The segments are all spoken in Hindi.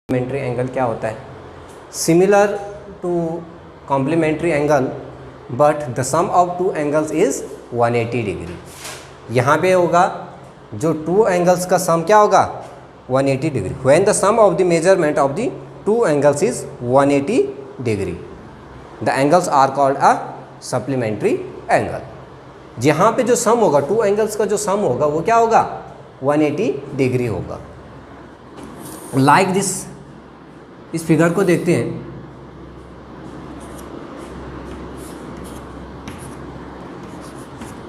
कॉम्प्लीमेंट्री एंगल क्या होता है? Similar to complementary angle but the sum of two angles is 180 degree. यहाँ पे होगा जो टू एंगल्स का सम क्या होगा 180 degree. When the sum of the measurement of the two angles is 180 degree the angles are called a supplementary angle. यहाँ पे जो सम होगा टू एंगल्स का जो सम होगा वो क्या होगा 180 डिग्री होगा। लाइक दिस, इस फिगर को देखते हैं।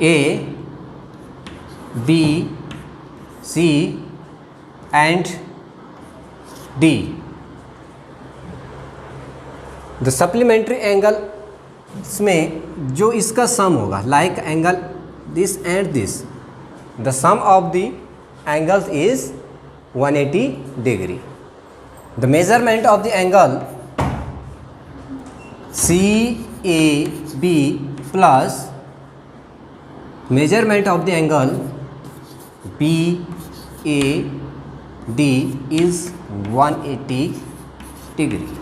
A B C and D, the supplementary angle में जो इसका सम होगा like angle this and this, the sum of the angles is 180 degree. The measurement of the angle CAB plus measurement of the angle BAD is 180 degree.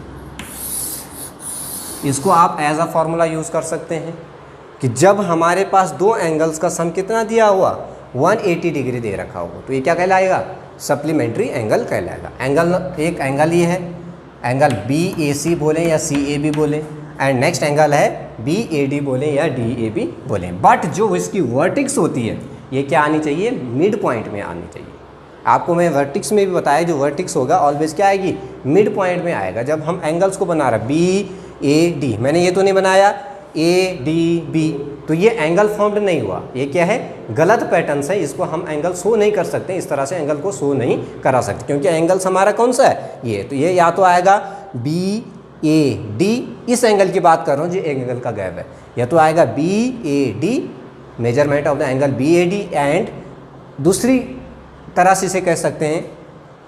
इसको आप एज अ फॉर्मूला यूज़ कर सकते हैं कि जब हमारे पास दो एंगल्स का सम कितना दिया हुआ 180 डिग्री दे रखा होगा तो ये क्या कहलाएगा सप्लीमेंट्री एंगल कहलाएगा। एंगल एक एंगल ये है, एंगल BAC बोलें या CAB बोलें, एंड नेक्स्ट एंगल है BAD बोलें या DAB बोलें। बट जो इसकी वर्टिक्स होती है ये क्या आनी चाहिए मिड पॉइंट में आनी चाहिए। आपको मैं वर्टिक्स में भी बताया जो वर्टिक्स होगा ऑलवेज क्या आएगी मिड पॉइंट में आएगा। जब हम एंगल्स को बना रहे BAD, मैंने ये तो नहीं बनाया ADB, तो ये एंगल फॉर्म्ड नहीं हुआ, ये क्या है गलत पैटर्न है, इसको हम एंगल शो नहीं कर सकते, इस तरह से एंगल को शो नहीं करा सकते क्योंकि एंगल्स हमारा कौन सा है ये, तो ये या तो आएगा BAD, इस एंगल की बात कर रहा हूँ जो एंगल का गैप है, या तो आएगा BAD measurement of the angle BAD, and दूसरी तरह से इसे कह सकते हैं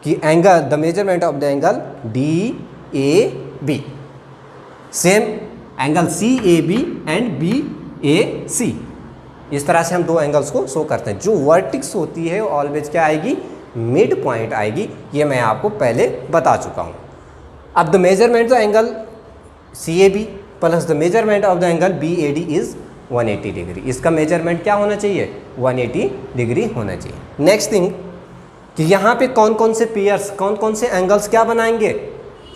कि angle the measurement of the angle DAB, same angle CAB and BAC। इस तरह से हम दो एंगल्स को शो करते हैं। जो वर्टिक्स होती है ऑलवेज क्या आएगी मिड पॉइंट आएगी, ये मैं आपको पहले बता चुका हूँ। अब the measurement the angle CAB plus the measurement of the angle BAD is 180 degree. इसका मेजरमेंट क्या होना चाहिए 180 डिग्री होना चाहिए। नेक्स्ट थिंग कि यहाँ पे कौन कौन से पेयर्स कौन कौन से एंगल्स क्या बनाएंगे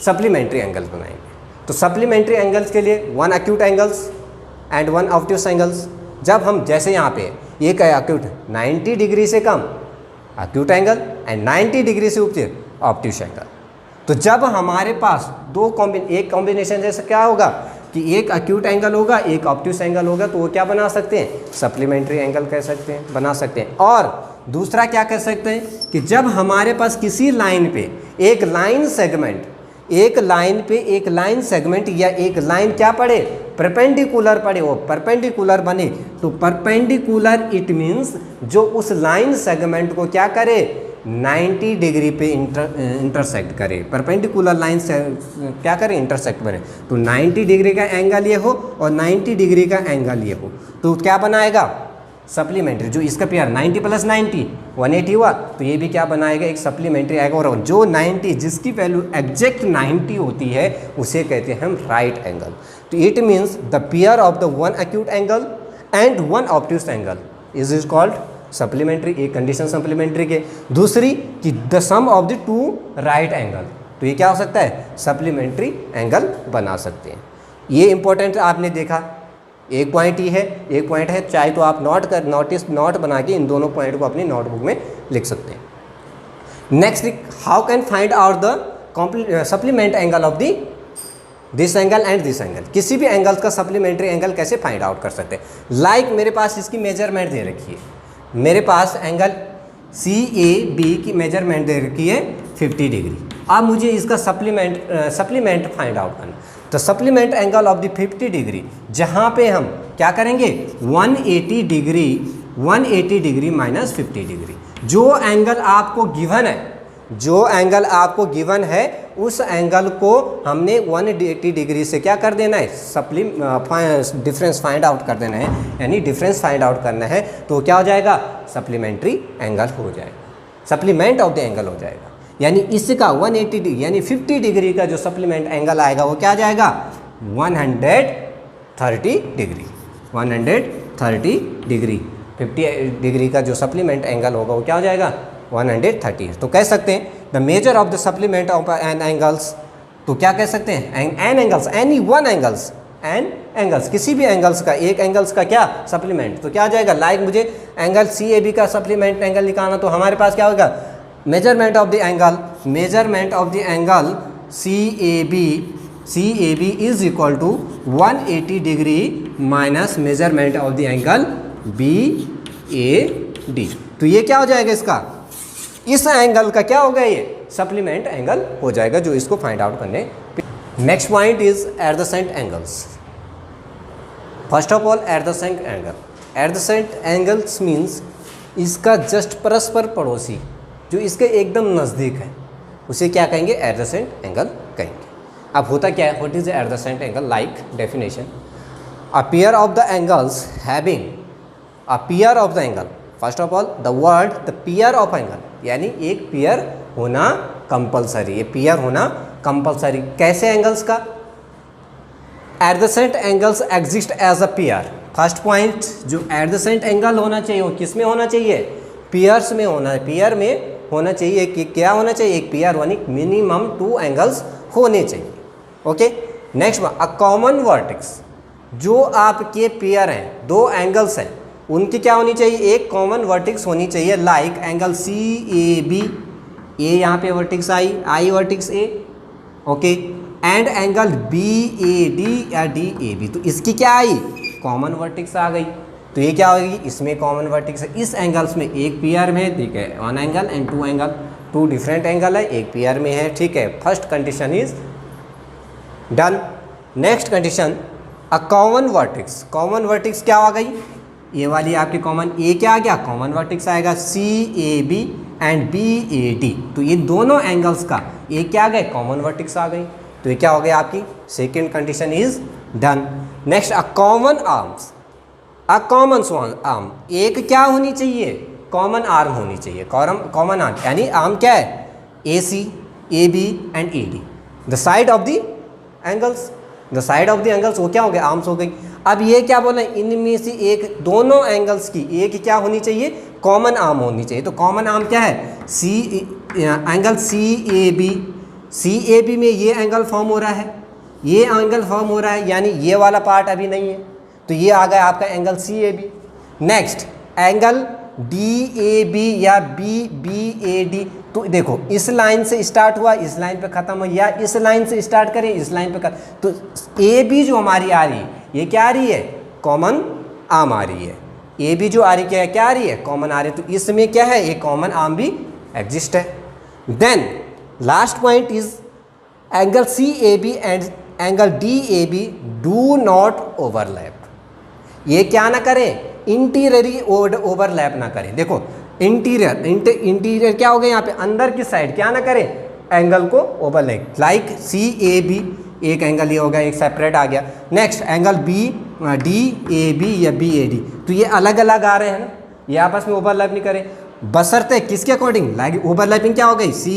सप्लीमेंट्री एंगल्स बनाएंगे। तो सप्लीमेंट्री एंगल्स के लिए one acute angles and one obtuse angles. जब हम जैसे यहाँ पे एक है एक्यूट 90 डिग्री से कम एक्यूट एंगल एंड 90 डिग्री से ऊपर ऑब्ट्यूस एंगल। तो जब हमारे पास एक कॉम्बिनेशन जैसे क्या होगा कि एक एक्यूट एंगल होगा एक ऑब्ट्यूस एंगल होगा, तो वो क्या बना सकते हैं सप्लीमेंट्री एंगल कह सकते हैं, बना सकते हैं। और दूसरा क्या कह सकते हैं कि जब हमारे पास किसी लाइन पे एक लाइन सेगमेंट या एक लाइन क्या पड़े परपेंडिकुलर पड़े, वो परपेंडिकुलर बने, तो परपेंडिकुलर इट मीन्स जो उस लाइन सेगमेंट को क्या करे 90 डिग्री पे इंटरसेक्ट करे, परपेंडिकुलर लाइन से क्या करे इंटरसेक्ट बने। तो 90 डिग्री का एंगल ये हो और 90 डिग्री का एंगल ये हो, तो क्या बनाएगा सप्लीमेंट्री। जो इसका पेयर 90 प्लस 90 180 हुआ, तो ये भी क्या बनाएगा एक सप्लीमेंट्री आएगा। और जो 90 जिसकी वैल्यू एग्जैक्ट 90 होती है उसे कहते हैं हम राइट एंगल। तो it means the pair of the one acute angle and one obtuse angle is called supplementary, एक कंडीशन सप्लीमेंट्री के। दूसरी कि the sum of the two right angle, तो ये क्या हो सकता है सप्लीमेंट्री एंगल बना सकते हैं। ये इंपॉर्टेंट आपने देखा, एक पॉइंट ही है, एक पॉइंट है, चाहे तो आप नोट बना के इन दोनों पॉइंट को अपनी नोटबुक में लिख सकते हैं। Next, how can find out the supplement angle of the this angle and this angle. किसी भी एंगल का सप्लीमेंट्री एंगल कैसे फाइंड आउट कर सकते हैं। लाइक मेरे पास इसकी मेजरमेंट दे रखी है, मेरे पास एंगल CAB की मेजरमेंट दे रखी है 50 डिग्री। अब मुझे इसका सप्लीमेंट फाइंड आउट करना, तो supplement angle of the 50 degree जहाँ पे हम क्या करेंगे 180 डिग्री माइनस 50 डिग्री। जो एंगल आपको गिवन है उस एंगल को हमने 180 डिग्री से क्या कर देना है डिफरेंस फाइंड आउट कर देना है, यानी डिफरेंस फाइंड आउट करना है, तो क्या हो जाएगा सप्लीमेंट्री एंगल हो जाएगा, सप्लीमेंट ऑफ द एंगल हो जाएगा। यानी इसका 180 डिग्री यानी 50 डिग्री का जो सप्लीमेंट एंगल आएगा वो क्या आ जाएगा 130 डिग्री। 130 डिग्री 50 डिग्री का जो सप्लीमेंट एंगल होगा वो क्या हो जाएगा 130। तो कह सकते हैं the major of the supplement of an angles, तो क्या कह सकते हैं an angles, any one angles, an angles किसी भी एंगल्स का, एक एंगल्स का क्या सप्लीमेंट, तो क्या आ जाएगा लाइक मुझे एंगल सी ए बी का सप्लीमेंट एंगल निकालना, तो हमारे पास क्या होगा measurement of the angle C A B is equal to 180 degree minus measurement of the angle B A D. तो ये क्या हो जाएगा इसका, इस एंगल का क्या होगा ये सप्लीमेंट एंगल हो जाएगा जो इसको फाइंड आउट करने। Next point is adjacent angles. First of all adjacent angle, adjacent angles means इसका जस्ट परस्पर पड़ोसी जो इसके एकदम नज़दीक है उसे क्या कहेंगे एडजेसेंट एंगल कहेंगे। अब होता क्या है, what is adjacent angle, like definition a pair of the angles having a pair of the angle, first of all the word the pair of angle यानी एक पेयर होना कंपलसरी, ये पेयर होना कंपलसरी। कैसे एंगल्स का, adjacent angles exist as a pair. First point जो एडजेसेंट एंगल होना चाहिए वो किस में होना चाहिए, पेयर्स में होना, पेयर में होना चाहिए कि क्या होना चाहिए एक पेयर यानी मिनिमम 2 एंगल्स होने चाहिए। Okay next a common vertex, जो आपके पेयर हैं 2 एंगल्स हैं उनकी क्या होनी चाहिए एक कॉमन वर्टेक्स होनी चाहिए, like angle C A B, A यहाँ पे वर्टेक्स आई vertex A, okay, and angle B A D या डी ए बी, तो इसकी क्या आई कॉमन वर्टेक्स आ गई। तो ये क्या होगी, इसमें कॉमन वर्टेक्स है, इस एंगल्स में एक पेयर में, ठीक है, 1 angle and 2 angle, 2 different angle है, एक पेयर में है, ठीक है। First condition is done. Next condition a common vertex, common vertex क्या आ गई, ये वाली आपकी कॉमन, ए क्या आ गया कॉमन वर्टेक्स आएगा C A B and B A D, तो ये दोनों एंगल्स का ये क्या आ गए कॉमन वर्टेक्स आ गई, तो ये क्या हो गया आपकी second condition is done. Next a common arms, a common arm, एक क्या होनी चाहिए कॉमन आर्म होनी चाहिए, कॉमन आर्म यानी आर्म क्या है A C A B and A D, the side of the angles, the side of the angles वो क्या हो गया आर्म्स हो गई। अब ये क्या बोला इनमें से एक, दोनों एंगल्स की एक क्या होनी चाहिए कॉमन आर्म होनी चाहिए, तो कॉमन आर्म क्या है एंगल सी ए बी में ये एंगल फॉर्म हो रहा है, ये एंगल फॉर्म हो रहा है, यानी ये वाला पार्ट अभी नहीं है, तो ये आ गया आपका angle C A B. Next angle D A B या बी ए डी, तो देखो इस लाइन से स्टार्ट हुआ इस लाइन पे ख़त्म हो, या इस लाइन से स्टार्ट करें इस लाइन पे ख़त्म, तो ए बी जो हमारी आ रही है ये क्या आ रही है कॉमन आर्म आ रही है, ए बी जो आ रही है क्या आ रही है कॉमन आ रही है, तो इसमें क्या है एक कॉमन आर्म भी एग्जिस्ट है। Then last point is angle C A B and angle D A B do not overlap, ये क्या ना करें इंटीरियरी ओवरलैप ना करें। देखो इंटीरियर क्या हो गया यहाँ पे अंदर की साइड क्या ना करें एंगल को overlap, like C A B एक एंगल ये हो गया एक सेपरेट आ गया। Next angle B D A B या बी ए डी, तो ये अलग अलग आ रहे हैं ना, ये आपस में ओवरलैप नहीं करें, बशर्ते किसके अकॉर्डिंग, लाइक ओवरलैपिंग क्या हो गई सी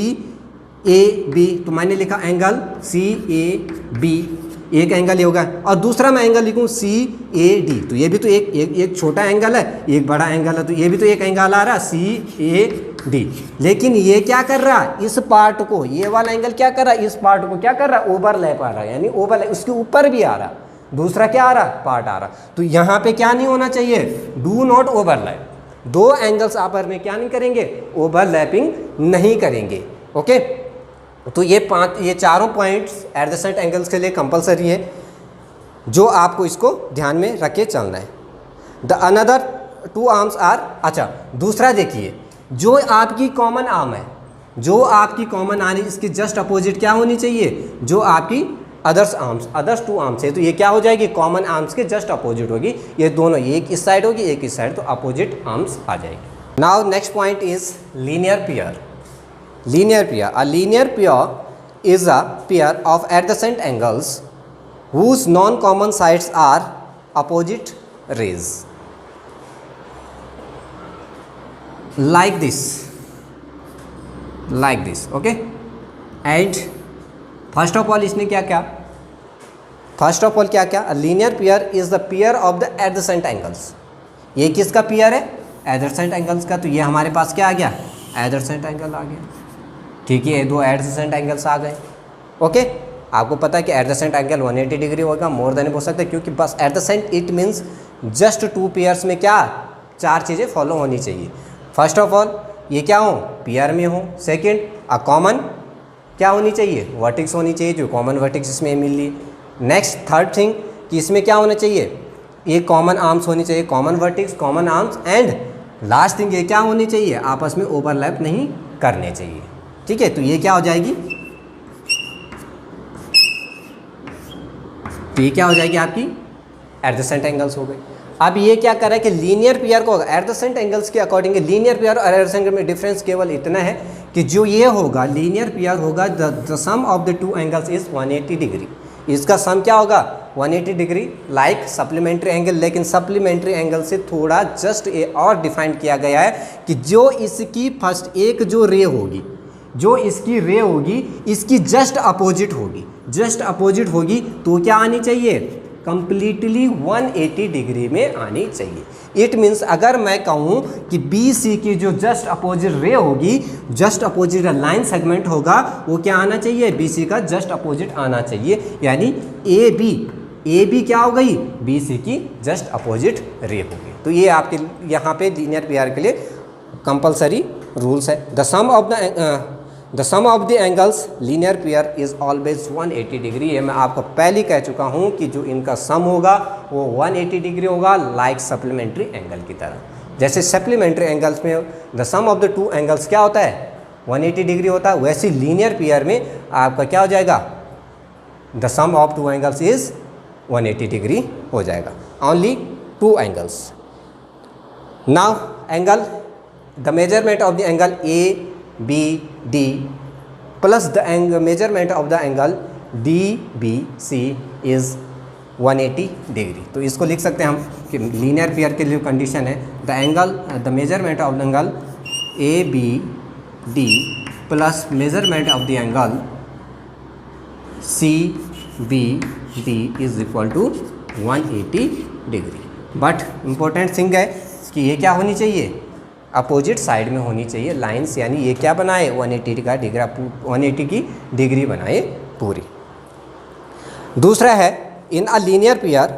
ए बी, तो मैंने लिखा एंगल सी ए बी एक एंगल ये होगा, और दूसरा मैं एंगल लिखूँ सी ए डी, तो ये भी तो एक छोटा एंगल है एक बड़ा एंगल है, तो ये भी तो एक एंगल आ रहा है सी ए डी, लेकिन ये क्या कर रहा है इस पार्ट को, ये वाला एंगल क्या कर रहा है इस पार्ट को क्या कर रहा है ओवरलैप आ रहा है, यानी ओवरलैप उसके ऊपर भी आ रहा, दूसरा क्या आ रहा पार्ट आ रहा, तो यहाँ पे क्या नहीं होना चाहिए डू नॉट ओवरलैप, 2 एंगल्स आपस में क्या नहीं करेंगे ओवरलैपिंग नहीं करेंगे। ओके तो ये चारों पॉइंट्स एडजेसेंट एंगल्स के लिए कंपलसरी है, जो आपको इसको ध्यान में रख के चलना है। द अनदर 2 आर्म्स आर, अच्छा दूसरा देखिए जो आपकी कॉमन आर्म है, जो आपकी कॉमन आर्म है इसकी जस्ट अपोजिट क्या होनी चाहिए जो आपकी अदर्स 2 आर्म्स है, तो ये क्या हो जाएगी कॉमन आर्म्स के जस्ट अपोजिट होगी, ये दोनों एक इस साइड होगी एक इस साइड, तो अपोजिट आर्म्स आ जाएगी। Now next point is linear pair. Linear pair. A linear pair is a pair of adjacent angles whose non-common sides are opposite rays. Like this. Like this, okay. And first of all इसने क्या क्या, फर्स्ट ऑफ ऑल क्या क्या, linear pair is the pair of the adjacent angles. ये किसका पेयर है, एडजेसेंट एंगल्स का। तो ये हमारे पास क्या आ गया, एडजेसेंट एंगल आ गया, ठीक है। दो एडजेसेंट एंगल्स आ गए, ओके। आपको पता है कि एडजेसेंट एंगल 180 डिग्री होगा, मोर देन हो सकता है, क्योंकि बस adjacent it means just two pairs में क्या चार चीज़ें फॉलो होनी चाहिए। फर्स्ट ऑफ ऑल ये क्या हो, पेयर में हो। सेकंड, अ कॉमन क्या होनी चाहिए, वर्टिक्स होनी चाहिए, जो कॉमन वर्टिक्स इसमें मिल ली। नेक्स्ट थर्ड थिंग कि इसमें क्या होना चाहिए, एक कॉमन आर्म्स होनी चाहिए, common vertices, common arms. And last thing ये क्या होनी चाहिए, आपस में ओवरलैप नहीं करने चाहिए, ठीक है। तो ये क्या हो जाएगी, तो ये क्या हो जाएगी आपकी एडजेसेंट एंगल्स हो गई। अब ये क्या कर रहा है कि लीनियर पेयर को एडजेसेंट एंगल्स के अकॉर्डिंग, लीनियर पेयर और एडजेसेंट में डिफरेंस केवल इतना है कि जो ये होगा लीनियर पेयर होगा, the sum of the two angles is 180 degree. इसका सम क्या होगा 180 डिग्री, लाइक सप्लीमेंट्री एंगल। लेकिन सप्लीमेंट्री एंगल से थोड़ा जस्ट और डिफाइन किया गया है कि जो इसकी फर्स्ट एक जो रे होगी, जो इसकी रे होगी इसकी जस्ट अपोजिट होगी, जस्ट अपोजिट होगी, तो क्या आनी चाहिए, कंप्लीटली 180 डिग्री में आनी चाहिए। इट मीन्स अगर मैं कहूँ कि बी सी की जो जस्ट अपोजिट रे होगी, जस्ट अपोजिट लाइन सेगमेंट होगा, वो क्या आना चाहिए, बी सी का जस्ट अपोजिट आना चाहिए। यानी ए बी क्या हो गई, बी सी की जस्ट अपोजिट रे होगी। तो ये आपके यहाँ पे लीनियर पेयर के लिए कंपलसरी रूल्स है। The sum of the angles linear pair is always 180 degree. ये मैं आपको पहले कह चुका हूँ कि जो इनका सम होगा वो 180 डिग्री होगा, लाइक सप्लीमेंट्री एंगल की तरह। जैसे सप्लीमेंट्री एंगल्स में the sum of the two angles क्या होता है, 180 डिग्री होता है, वैसे लीनियर पेयर में आपका क्या हो जाएगा, the sum of two angles is 180 degree हो जाएगा, only two angles. Now angle, the measurement of the angle A B D plus the measurement of the angle D B C is 180 degree. तो इसको लिख सकते हैं हम कि लीनियर पेयर के लिए कंडीशन है, the angle, the measurement of the angle A B D plus measurement of the angle C B D is equal to 180 degree. But important thing है कि ये क्या होनी चाहिए, अपोजिट साइड में होनी चाहिए लाइंस, यानी ये क्या बनाए 180 का डिग्री, 180 की डिग्री बनाए पूरी। दूसरा है in a linear pair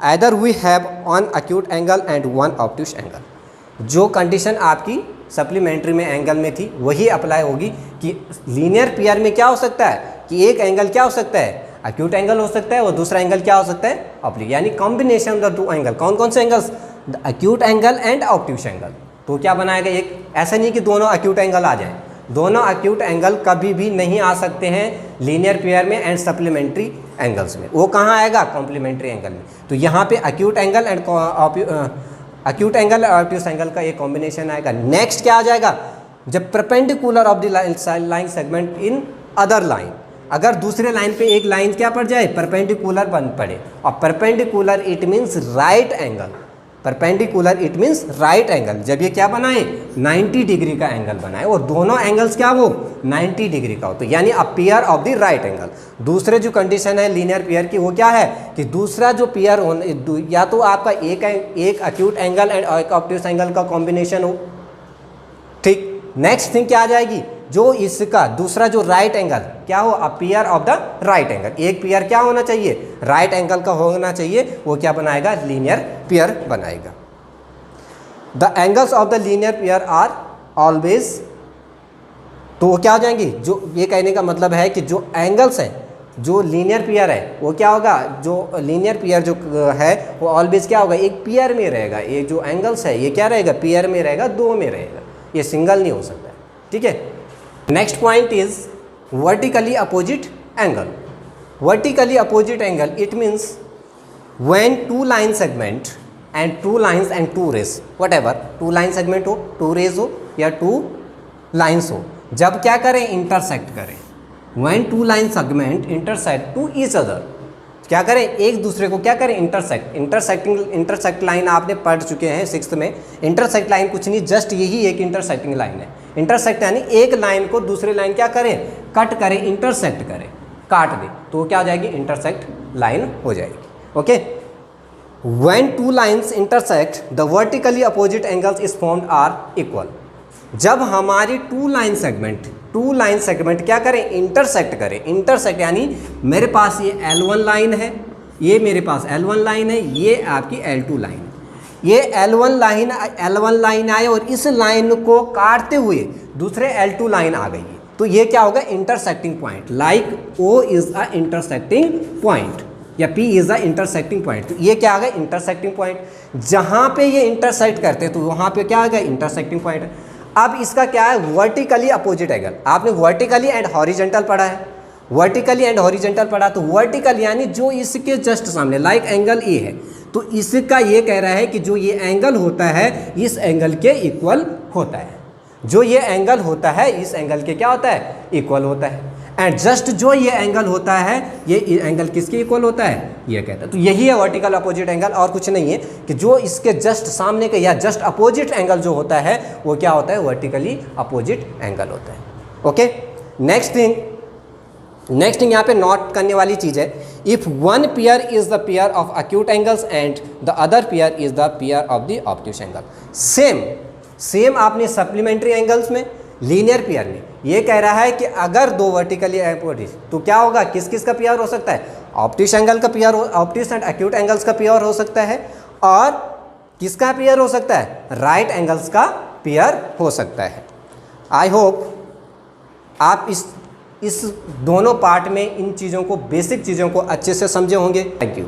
either we have one acute angle and one obtuse angle. जो कंडीशन आपकी सप्लीमेंट्री में एंगल में थी वही अप्लाई होगी कि लीनियर पेयर में क्या हो सकता है कि एक एंगल क्या हो सकता है, एक्यूट एंगल हो सकता है, और दूसरा एंगल क्या हो सकता है, ऑब्लिक। यानी combination of the to angle. कौन कौन से angles, the acute angle and obtuse angle. तो क्या बनाएगा, एक ऐसा नहीं कि दोनों एक्यूट एंगल आ जाएं, दोनों एक्यूट एंगल कभी भी नहीं आ सकते हैं लीनियर पेयर में एंड सप्लीमेंट्री एंगल्स में। वो कहाँ आएगा, कॉम्प्लीमेंट्री एंगल में। तो यहाँ पे acute angle and acute angle और ऑब्ट्यूस एंगल का एक कॉम्बिनेशन आएगा। नेक्स्ट क्या आ जाएगा, जब perpendicular of the line segment in other line, अगर दूसरे लाइन पे एक लाइन क्या पड़ जाए, परपेंडिकुलर बन पड़े, और perpendicular it means right angle, perpendicular it means right angle. जब ये क्या बनाए 90 डिग्री का एंगल बनाए और दोनों एंगल्स क्या वो 90 डिग्री का हो, तो यानी a pair of the right angle. दूसरे जो कंडीशन है लीनियर पेयर की वो क्या है कि दूसरा जो पेयर या तो आपका एक एक्यूट एंगल एंड एक ऑब्ट्यूस एंगल का कॉम्बिनेशन हो, ठीक। नेक्स्ट थिंग क्या आ जाएगी, जो इसका दूसरा जो राइट एंगल क्या हो, a pair of the right angle. एक पेयर क्या होना चाहिए, राइट एंगल का होना चाहिए, वो क्या बनाएगा, लीनियर पेयर बनाएगा। The angles of the linear pair are always, तो वो क्या हो जाएंगी, जो ये कहने का मतलब है कि जो एंगल्स हैं, जो लीनियर पेयर है वो क्या होगा, जो लीनियर पेयर जो है वो ऑलवेज क्या होगा, एक पेयर में रहेगा। ये जो एंगल्स है ये क्या रहेगा, पेयर में रहेगा, दो में रहेगा, ये सिंगल नहीं हो सकता, ठीक है। Next point is vertically opposite angle. Vertically opposite angle it means when two line segment and two lines and two rays, whatever, two line segment हो, टू रेस हो या टू लाइन्स हो, जब क्या करें, इंटरसेक्ट करें। When two line segment intersect to each other, क्या करें, एक दूसरे को क्या करें, इंटरसेक्ट। इंटरसेक्ट लाइन आपने पढ़ चुके हैं 6th में। इंटरसेक्ट लाइन कुछ नहीं, जस्ट यही एक इंटरसेक्टिंग लाइन है। इंटरसेक्ट यानी एक लाइन को दूसरे लाइन क्या करें, कट करें, इंटरसेक्ट करें, काट दे, तो क्या हो जाएगी, इंटरसेक्ट लाइन हो जाएगी। Okay, when two lines intersect the vertically opposite angles is formed are equal. जब हमारी टू लाइन सेगमेंट क्या करें, इंटरसेक्ट करें, इंटरसेक्ट यानी मेरे पास ये L1 लाइन है, ये मेरे पास L1 लाइन है, ये आपकी L2 लाइन है, ये L1 लाइन आए और इस लाइन को काटते हुए दूसरे L2 लाइन आ गई है, तो ये क्या होगा, intersecting point, like O is a intersecting point या P is a intersecting point. तो ये क्या आ गया, इंटरसेक्टिंग पॉइंट, जहाँ पे ये इंटरसेक्ट करते हैं तो वहाँ पे क्या आ गया, इंटरसेक्टिंग पॉइंट। अब इसका क्या है, वर्टिकली अपोजिट एंगल, आपने वर्टिकली एंड हॉरिजॉन्टल पढ़ा है, वर्टिकली एंड हॉरिजॉन्टल पढ़ा, तो वर्टिकल यानी जो इसके जस्ट सामने, लाइक एंगल ए है, तो इसका ये कह रहा है कि जो ये एंगल होता है इस एंगल के इक्वल होता है, जो ये एंगल होता है इस एंगल के क्या होता है, इक्वल होता है। एंड जस्ट जो ये एंगल होता है ये एंगल किसके इक्वल होता है, ये कहता है। तो यही है वर्टिकल अपोजिट एंगल, और कुछ नहीं है कि जो इसके जस्ट सामने के या जस्ट अपोजिट एंगल जो होता है वो क्या होता है, वर्टिकली अपोजिट एंगल होता है। ओके, नेक्स्ट थिंग यहाँ पे नोट करने वाली चीज़ है, if one pair is the pair of acute angles and the other pair is the pair of the obtuse angle. Same आपने सप्लीमेंट्री एंगल्स में, लीनियर पेयर में ये कह रहा है कि अगर दो वर्टिकली अपोजिट तो क्या होगा, किस किस का पेयर हो सकता है, ऑब्ट्यूस एंगल का pair, obtuse and acute angles का पेयर हो सकता है, और किसका पेयर हो सकता है, राइट एंगल्स का पेयर हो सकता है। आई होप आप इस दोनों पार्ट में इन चीज़ों को, बेसिक चीज़ों को अच्छे से समझे होंगे। Thank you.